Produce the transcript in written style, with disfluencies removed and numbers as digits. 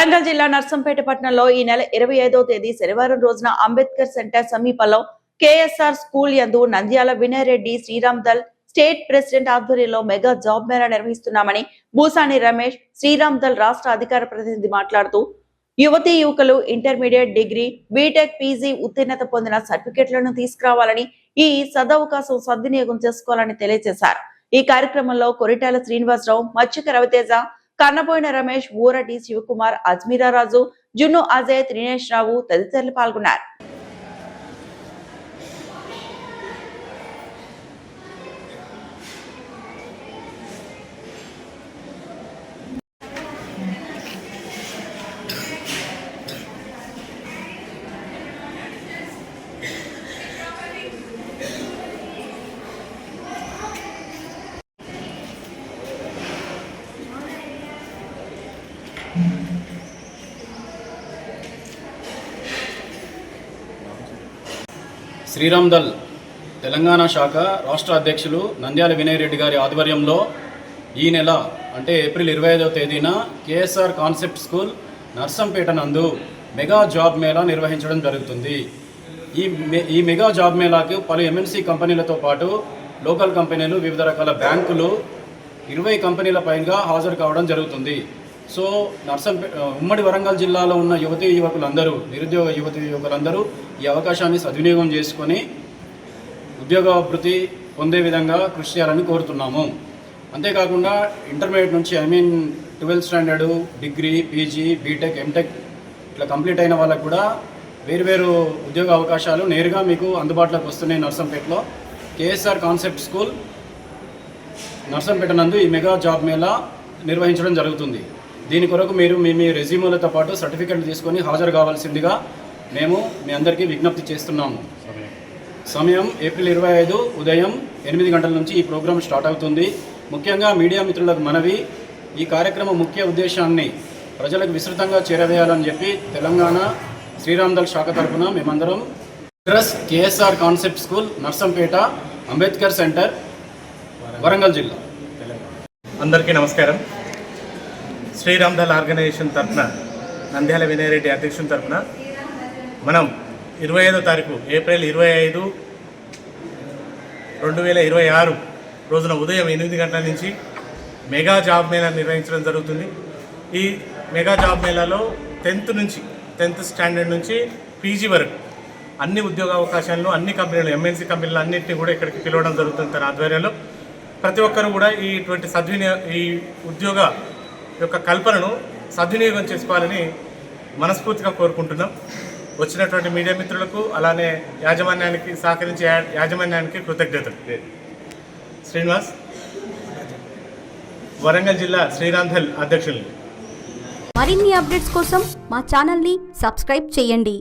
వరంగల్ జిల్లా నర్సంపేట పట్టణంలో ఈ నెల 25వ తేదీ శనివారం రోజున అంబేద్కర్ సెంటర్ సమీపంలో కేఎస్ఆర్ స్కూల్ యందు నంద్యాల వినయ్ రెడ్డి శ్రీరామ్ దల్ స్టేట్ ప్రెసిడెంట్ ఆధ్వర్యంలో మెగా జాబ్ మేళా నిర్వహిస్తున్నామని భూసాని రమేష్ శ్రీరామ్ దల్ రాష్ట్ర అధికార ప్రతినిధి మాట్లాడుతూ యువతీ యువకులు ఇంటర్మీడియట్ డిగ్రీ బీటెక్ పీజీ ఉత్తీర్ణత పొందిన సర్టిఫికెట్లను తీసుకురావాలని ఈ సదవకాశం సద్వినియోగం చేసుకోవాలని తెలియజేశారు। ఈ కార్యక్రమంలో కొరిటాల శ్రీనివాసరావు, మచ్చిక రవితేజ, కన్నబోయిన రమేష్, ఊరటి శివకుమార్, అజ్మీరా రాజు, జున్ను అజయ్, త్రినేష్ రావు తదితరులు పాల్గొన్నారు। శ్రీరామ్ దల్ తెలంగాణ శాఖ రాష్ట్ర అధ్యక్షులు నంద్యాల వినయ్ రెడ్డి గారి ఆధ్వర్యంలో ఈ నెల అంటే ఏప్రిల్ 25వ తేదీన కేఎస్ఆర్ కాన్సెప్ట్ స్కూల్ నర్సంపేట నందు మెగా జాబ్ మేళా నిర్వహించడం జరుగుతుంది। ఈ మెగా జాబ్ మేళాకు పలు ఎంఎన్సీ కంపెనీలతో పాటు లోకల్ కంపెనీలు, వివిధ రకాల బ్యాంకులు 20 కంపెనీల పైగా హాజరు కావడం జరుగుతుంది। సో ఉమ్మడి వరంగల్ జిల్లాలో ఉన్న యువతీ యువకులందరూ, నిరుద్యోగ యువతీ యువకులందరూ ఈ అవకాశాన్ని సద్వినియోగం చేసుకొని ఉద్యోగాభివృద్ధి పొందే విధంగా కృషి చేయాలని కోరుతున్నాము। అంతేకాకుండా ఇంటర్మీడియట్ నుంచి 12th standard, degree, PG, BTech, MTech ఇట్లా కంప్లీట్ అయిన వాళ్ళకు కూడా వేరువేరు ఉద్యోగ అవకాశాలు నేరుగా మీకు అందుబాటులోకి వస్తున్నాయి। నర్సంపేటలో కేఎస్ఆర్ కాన్సెప్ట్ స్కూల్ నర్సంపేట నందు ఈ మెగా జాబ్ మేళా నిర్వహించడం జరుగుతుంది। దీని కొరకు మీరు మీ రెజ్యూములతో పాటు సర్టిఫికెట్లు తీసుకొని హాజరు కావాల్సిందిగా మేము మీ అందరికీ విజ్ఞప్తి చేస్తున్నాము। సమయం ఏప్రిల్ 25 ఉదయం 8 గంటల నుంచి ఈ ప్రోగ్రాం స్టార్ట్ అవుతుంది। ముఖ్యంగా మీడియా మిత్రులకు మనవి, ఈ కార్యక్రమం ముఖ్య ఉద్దేశాన్ని ప్రజలకు విస్తృతంగా చేరవేయాలని చెప్పి తెలంగాణ శ్రీరామ్ దల్ శాఖ తరఫున మేమందరం address KSR concept school Narsampet, Ambedkar centre, Warangal జిల్లా। అందరికీ నమస్కారం। శ్రీరామ్ దల్ ఆర్గనైజేషన్ తరఫున, నంద్యాల వినయ్ రెడ్డి అధ్యక్షుని తరఫున మనం 25వ తారీఖు ఏప్రిల్ 25, 2026 రోజున ఉదయం 8 గంటల నుంచి మెగా జాబ్ మేళా నిర్వహించడం జరుగుతుంది। ఈ మెగా జాబ్ మేళాలో 10th స్టాండర్డ్ నుంచి పీజీ వరకు అన్ని ఉద్యోగ అవకాశాలను అన్ని కంపెనీలు, ఎంఎన్సీ కంపెనీలు అన్నింటినీ కూడా ఇక్కడికి పిలవడం జరుగుతుంది తన ఆధ్వర్యంలో। ప్రతి ఒక్కరు కూడా ఈ ఉద్యోగ యొక్క కల్పనను సద్వినియోగం చేసుకోవాలని మనస్ఫూర్తిగా కోరుకుంటున్నాం। వచ్చినటువంటి మీడియా మిత్రులకు, అలానే యాజమాన్యానికి సహకరించే యాజమాన్యానికి కృతజ్ఞతలు। శ్రీనివాస్, వరంగల్ జిల్లా శ్రీరామ్ దల్ అధ్యక్షులు। మరిన్ని అప్డేట్స్ కోసం మా ఛానల్ని సబ్స్క్రైబ్ చేయండి।